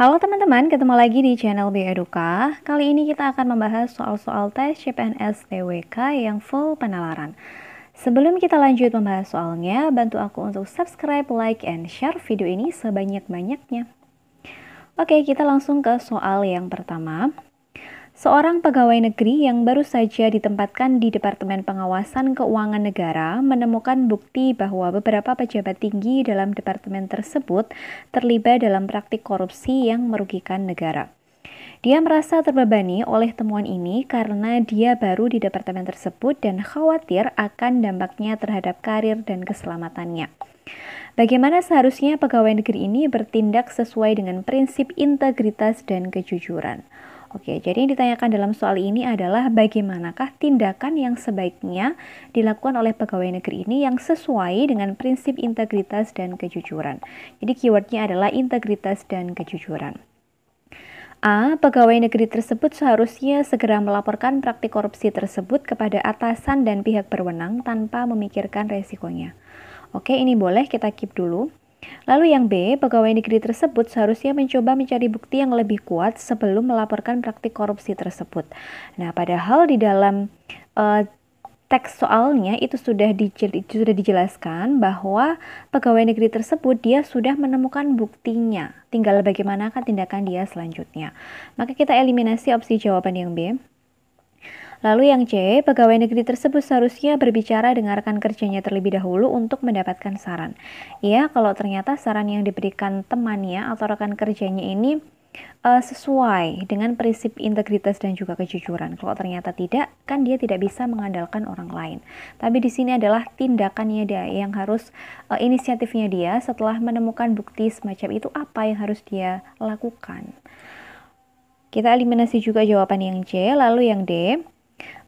Halo teman-teman, ketemu lagi di channel Bioeduka. Kali ini kita akan membahas soal-soal tes CPNS TWK yang full penalaran. Sebelum kita lanjut membahas soalnya, bantu aku untuk subscribe, like, and share video ini sebanyak-banyaknya. Oke, kita langsung ke soal yang pertama. Seorang pegawai negeri yang baru saja ditempatkan di Departemen Pengawasan Keuangan Negara menemukan bukti bahwa beberapa pejabat tinggi dalam departemen tersebut terlibat dalam praktik korupsi yang merugikan negara. Dia merasa terbebani oleh temuan ini karena dia baru di departemen tersebut dan khawatir akan dampaknya terhadap karir dan keselamatannya. Bagaimana seharusnya pegawai negeri ini bertindak sesuai dengan prinsip integritas dan kejujuran? Oke, jadi yang ditanyakan dalam soal ini adalah bagaimanakah tindakan yang sebaiknya dilakukan oleh pegawai negeri ini yang sesuai dengan prinsip integritas dan kejujuran. Jadi keywordnya adalah integritas dan kejujuran. A. Pegawai negeri tersebut seharusnya segera melaporkan praktik korupsi tersebut kepada atasan dan pihak berwenang tanpa memikirkan resikonya. Oke, ini boleh kita keep dulu. Lalu yang B, pegawai negeri tersebut seharusnya mencoba mencari bukti yang lebih kuat sebelum melaporkan praktik korupsi tersebut. Nah, padahal di dalam teks soalnya itu sudah dijelaskan bahwa pegawai negeri tersebut dia sudah menemukan buktinya. Tinggal bagaimanakah tindakan dia selanjutnya. Maka kita eliminasi opsi jawaban yang B. Lalu yang C, pegawai negeri tersebut seharusnya berbicara dengan rekan kerjanya terlebih dahulu untuk mendapatkan saran. Ya, kalau ternyata saran yang diberikan temannya atau rekan kerjanya ini sesuai dengan prinsip integritas dan juga kejujuran. Kalau ternyata tidak, kan dia tidak bisa mengandalkan orang lain. Tapi di sini adalah tindakannya dia yang harus, inisiatifnya dia setelah menemukan bukti semacam itu, apa yang harus dia lakukan. Kita eliminasi juga jawaban yang C, lalu yang D.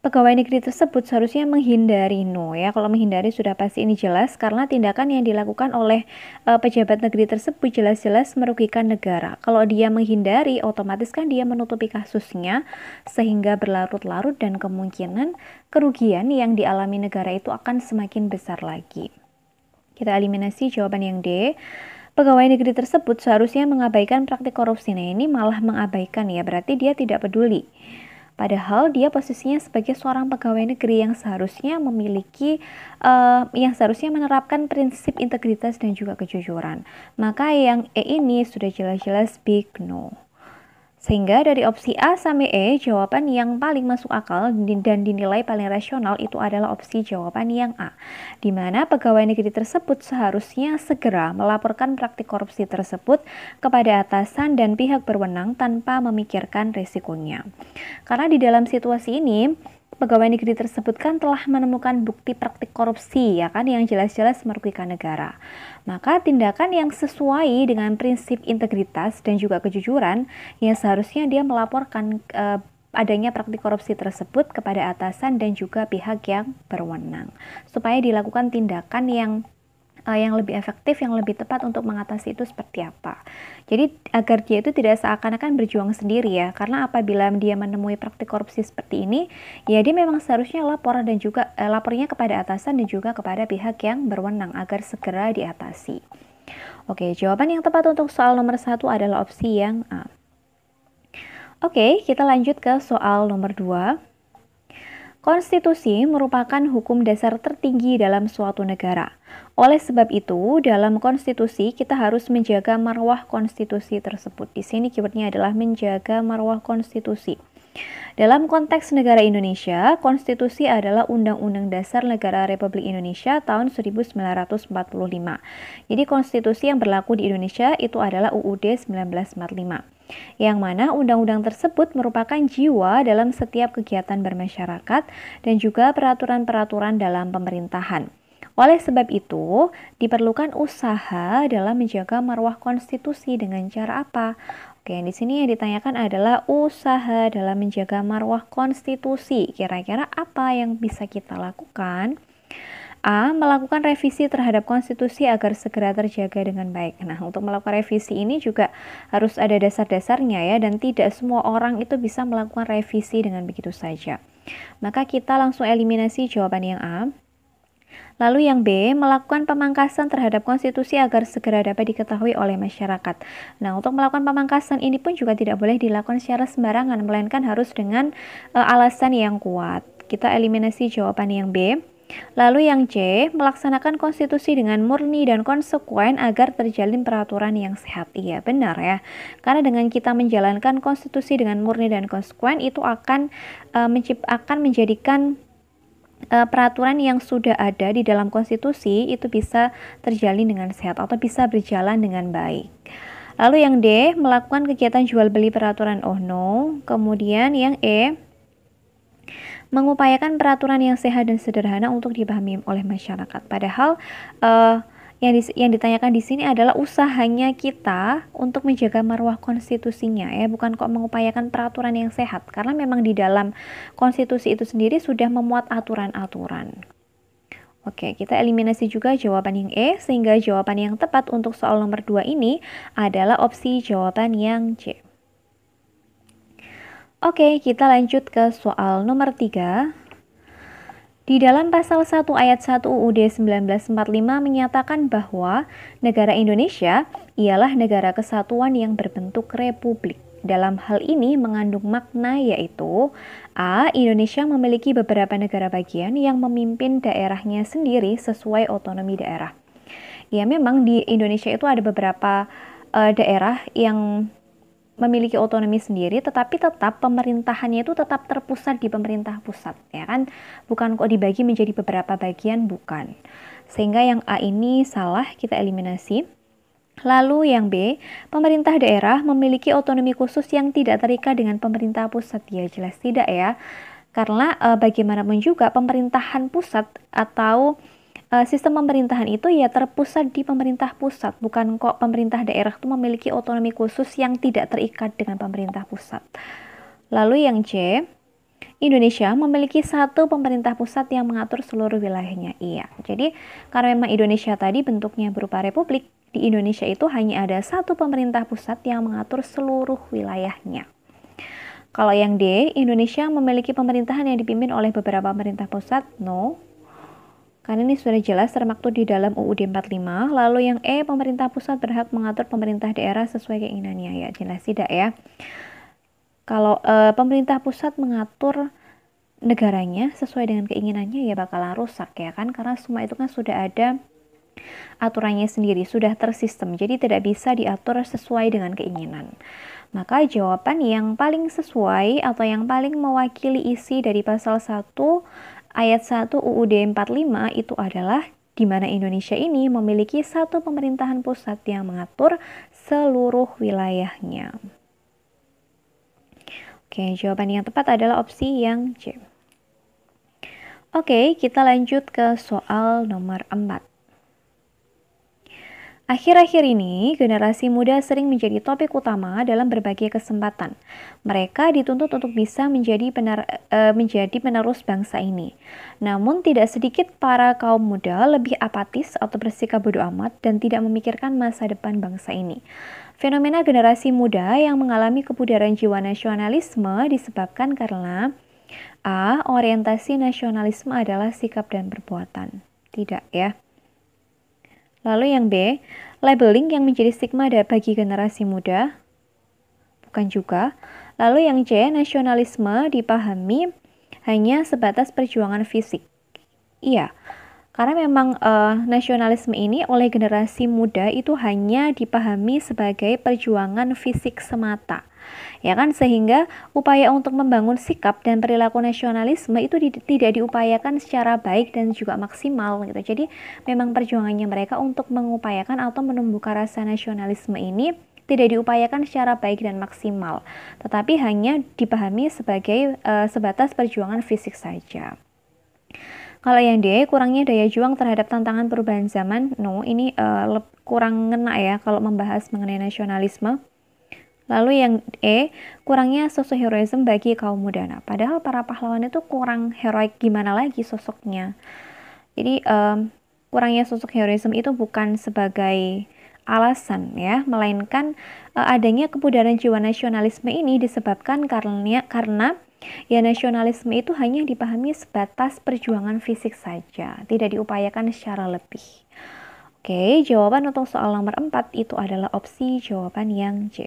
Pegawai negeri tersebut seharusnya menghindari ya. Kalau menghindari sudah pasti ini jelas karena tindakan yang dilakukan oleh pejabat negeri tersebut jelas-jelas merugikan negara. Kalau dia menghindari, otomatis kan dia menutupi kasusnya sehingga berlarut-larut dan kemungkinan kerugian yang dialami negara itu akan semakin besar lagi. Kita eliminasi jawaban yang D. Pegawai negeri tersebut seharusnya mengabaikan praktik korupsi. Nah, ini malah mengabaikan ya, berarti dia tidak peduli. Padahal dia posisinya sebagai seorang pegawai negeri yang seharusnya memiliki, yang seharusnya menerapkan prinsip integritas dan juga kejujuran. Maka yang E ini sudah jelas-jelas big no. Sehingga dari opsi A sampai E, jawaban yang paling masuk akal dan dinilai paling rasional itu adalah opsi jawaban yang A, di mana pegawai negeri tersebut seharusnya segera melaporkan praktik korupsi tersebut kepada atasan dan pihak berwenang tanpa memikirkan risikonya. Karena di dalam situasi ini, pegawai negeri tersebut kan telah menemukan bukti praktik korupsi ya kan yang jelas-jelas merugikan negara. Maka tindakan yang sesuai dengan prinsip integritas dan juga kejujuran ya seharusnya dia melaporkan adanya praktik korupsi tersebut kepada atasan dan juga pihak yang berwenang supaya dilakukan tindakan yang lebih efektif, yang lebih tepat untuk mengatasi itu seperti apa. Jadi agar dia itu tidak seakan-akan berjuang sendiri ya, karena apabila dia menemui praktik korupsi seperti ini, ya dia memang seharusnya lapor dan juga lapornya kepada atasan dan juga kepada pihak yang berwenang agar segera diatasi. Oke, jawaban yang tepat untuk soal nomor 1 adalah opsi yang A. Oke, kita lanjut ke soal nomor 2. Konstitusi merupakan hukum dasar tertinggi dalam suatu negara. Oleh sebab itu, dalam konstitusi kita harus menjaga marwah konstitusi tersebut. Di sini keywordnya adalah menjaga marwah konstitusi. Dalam konteks negara Indonesia, konstitusi adalah Undang-Undang Dasar Negara Republik Indonesia tahun 1945. Jadi konstitusi yang berlaku di Indonesia itu adalah UUD 1945. Yang mana undang-undang tersebut merupakan jiwa dalam setiap kegiatan bermasyarakat dan juga peraturan-peraturan dalam pemerintahan. Oleh sebab itu, diperlukan usaha dalam menjaga marwah konstitusi dengan cara apa? Oke, di sini yang ditanyakan adalah usaha dalam menjaga marwah konstitusi. Kira-kira apa yang bisa kita lakukan? A. Melakukan revisi terhadap konstitusi agar segera terjaga dengan baik. Nah, untuk melakukan revisi ini juga harus ada dasar-dasarnya ya, dan tidak semua orang itu bisa melakukan revisi dengan begitu saja. Maka kita langsung eliminasi jawaban yang A. Lalu yang B, melakukan pemangkasan terhadap konstitusi agar segera dapat diketahui oleh masyarakat. Nah, untuk melakukan pemangkasan ini pun juga tidak boleh dilakukan secara sembarangan, melainkan harus dengan alasan yang kuat. Kita eliminasi jawaban yang B. Lalu yang C, melaksanakan konstitusi dengan murni dan konsekuen agar terjalin peraturan yang sehat. Iya, benar ya. Karena dengan kita menjalankan konstitusi dengan murni dan konsekuen itu akan menjadikan peraturan yang sudah ada di dalam konstitusi itu bisa terjalin dengan sehat atau bisa berjalan dengan baik. Lalu yang D, melakukan kegiatan jual beli peraturan ONO. Kemudian yang E, mengupayakan peraturan yang sehat dan sederhana untuk dipahami oleh masyarakat. Padahal yang ditanyakan di sini adalah usahanya kita untuk menjaga marwah konstitusinya ya, bukan kok mengupayakan peraturan yang sehat. Karena memang di dalam konstitusi itu sendiri sudah memuat aturan-aturan. Oke, kita eliminasi juga jawaban yang E, sehingga jawaban yang tepat untuk soal nomor 2 ini adalah opsi jawaban yang C. Oke, kita lanjut ke soal nomor 3. Di dalam pasal 1 ayat 1 UUD 1945 menyatakan bahwa negara Indonesia ialah negara kesatuan yang berbentuk republik. Dalam hal ini mengandung makna yaitu A. Indonesia memiliki beberapa negara bagian yang memimpin daerahnya sendiri sesuai otonomi daerah. Ya, memang di Indonesia itu ada beberapa daerah yang memiliki otonomi sendiri, tetapi tetap pemerintahannya itu tetap terpusat di pemerintah pusat, ya kan? Bukan kok dibagi menjadi beberapa bagian, bukan. Sehingga yang A ini salah, kita eliminasi. Lalu yang B, pemerintah daerah memiliki otonomi khusus yang tidak terikat dengan pemerintah pusat. Ya jelas tidak ya, karena bagaimanapun juga pemerintahan pusat atau sistem pemerintahan itu ya terpusat di pemerintah pusat, bukan kok pemerintah daerah itu memiliki otonomi khusus yang tidak terikat dengan pemerintah pusat. Lalu yang C, Indonesia memiliki satu pemerintah pusat yang mengatur seluruh wilayahnya. Iya, jadi karena memang Indonesia tadi bentuknya berupa republik, di Indonesia itu hanya ada satu pemerintah pusat yang mengatur seluruh wilayahnya. Kalau yang D, Indonesia memiliki pemerintahan yang dipimpin oleh beberapa pemerintah pusat. No, karena ini sudah jelas termaktub di dalam UUD 45. Lalu yang E, pemerintah pusat berhak mengatur pemerintah daerah sesuai keinginannya. Ya, jelas tidak ya. Kalau pemerintah pusat mengatur negaranya sesuai dengan keinginannya ya bakalan rusak ya kan. Karena semua itu kan sudah ada aturannya sendiri, sudah tersistem. Jadi tidak bisa diatur sesuai dengan keinginan. Maka jawaban yang paling sesuai atau yang paling mewakili isi dari pasal 1 ayat 1 UUD 45 itu adalah di mana Indonesia ini memiliki satu pemerintahan pusat yang mengatur seluruh wilayahnya. Oke, jawaban yang tepat adalah opsi yang C. Oke, kita lanjut ke soal nomor 4. Akhir-akhir ini, generasi muda sering menjadi topik utama dalam berbagai kesempatan. Mereka dituntut untuk bisa menjadi penerus bangsa ini. Namun, tidak sedikit para kaum muda lebih apatis atau bersikap bodoh amat dan tidak memikirkan masa depan bangsa ini. Fenomena generasi muda yang mengalami kebudaran jiwa nasionalisme disebabkan karena A. Orientasi nasionalisme adalah sikap dan perbuatan. Tidak ya. Lalu yang B, labeling yang menjadi stigma bagi generasi muda. Bukan juga. Lalu yang C, nasionalisme dipahami hanya sebatas perjuangan fisik. Iya, karena memang nasionalisme ini oleh generasi muda itu hanya dipahami sebagai perjuangan fisik semata. Ya kan, sehingga upaya untuk membangun sikap dan perilaku nasionalisme itu tidak diupayakan secara baik dan juga maksimal gitu. Jadi memang perjuangannya mereka untuk mengupayakan atau menumbuhkan rasa nasionalisme ini tidak diupayakan secara baik dan maksimal, tetapi hanya dipahami sebagai sebatas perjuangan fisik saja. Kalau yang D, kurangnya daya juang terhadap tantangan perubahan zaman. No, ini kurang ngena ya kalau membahas mengenai nasionalisme. Lalu yang E, kurangnya sosok heroisme bagi kaum muda. Nah, padahal para pahlawan itu kurang heroik gimana lagi sosoknya. Jadi kurangnya sosok heroisme itu bukan sebagai alasan ya, melainkan adanya kebudaran jiwa nasionalisme ini disebabkan karena Ya, nasionalisme itu hanya dipahami sebatas perjuangan fisik saja, tidak diupayakan secara lebih. Oke, jawaban untuk soal nomor 4 itu adalah opsi jawaban yang C.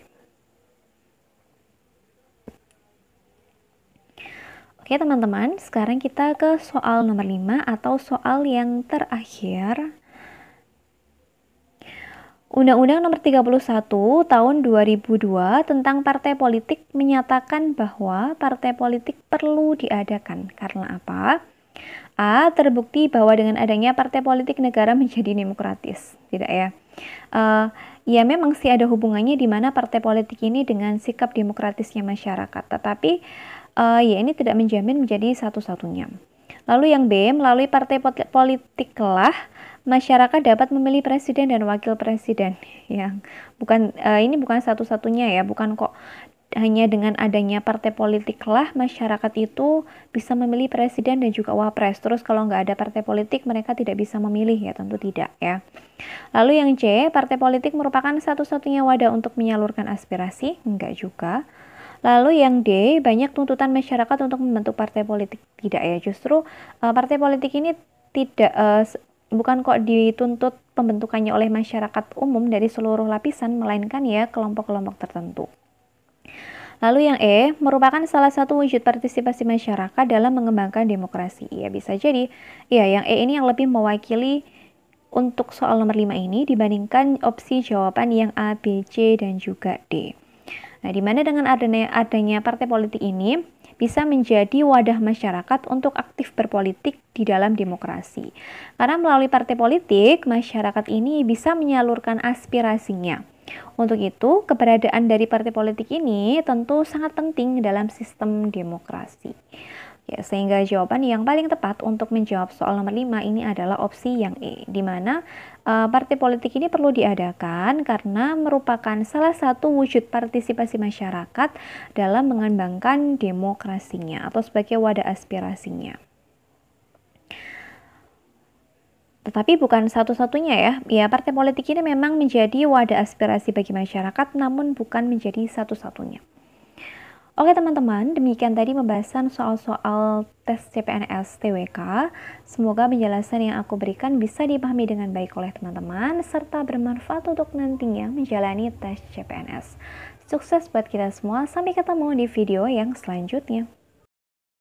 Oke teman-teman, sekarang kita ke soal nomor 5 atau soal yang terakhir. Undang-Undang Nomor 31 Tahun 2002 tentang partai politik menyatakan bahwa partai politik perlu diadakan. Karena apa? A. Terbukti bahwa dengan adanya partai politik negara menjadi demokratis. Tidak ya? Ya memang sih ada hubungannya di mana partai politik ini dengan sikap demokratisnya masyarakat. Tetapi ya ini tidak menjamin menjadi satu-satunya. Lalu yang B, melalui partai politiklah masyarakat dapat memilih presiden dan wakil presiden. Yang bukan ini bukan satu-satunya ya, bukan kok hanya dengan adanya partai politiklah masyarakat itu bisa memilih presiden dan juga wapres. Terus kalau nggak ada partai politik mereka tidak bisa memilih ya, tentu tidak ya. Lalu yang C, partai politik merupakan satu-satunya wadah untuk menyalurkan aspirasi? Enggak juga. Lalu yang D, banyak tuntutan masyarakat untuk membentuk partai politik. Tidak ya, justru partai politik ini tidak bukan kok dituntut pembentukannya oleh masyarakat umum dari seluruh lapisan, melainkan ya kelompok-kelompok tertentu. Lalu yang E, merupakan salah satu wujud partisipasi masyarakat dalam mengembangkan demokrasi. Ya bisa jadi, ya yang E ini yang lebih mewakili untuk soal nomor 5 ini dibandingkan opsi jawaban yang A, B, C, dan juga D. Nah, di mana dengan adanya partai politik ini bisa menjadi wadah masyarakat untuk aktif berpolitik di dalam demokrasi. Karena melalui partai politik, masyarakat ini bisa menyalurkan aspirasinya. Untuk itu, keberadaan dari partai politik ini tentu sangat penting dalam sistem demokrasi. Ya, sehingga jawaban yang paling tepat untuk menjawab soal nomor 5 ini adalah opsi yang E, di mana partai politik ini perlu diadakan karena merupakan salah satu wujud partisipasi masyarakat dalam mengembangkan demokrasinya atau sebagai wadah aspirasinya. Tetapi bukan satu-satunya ya. Ya, partai politik ini memang menjadi wadah aspirasi bagi masyarakat namun bukan menjadi satu-satunya. Oke teman-teman, demikian tadi pembahasan soal-soal tes CPNS TWK. Semoga penjelasan yang aku berikan bisa dipahami dengan baik oleh teman-teman, serta bermanfaat untuk nantinya menjalani tes CPNS. Sukses buat kita semua, sampai ketemu di video yang selanjutnya.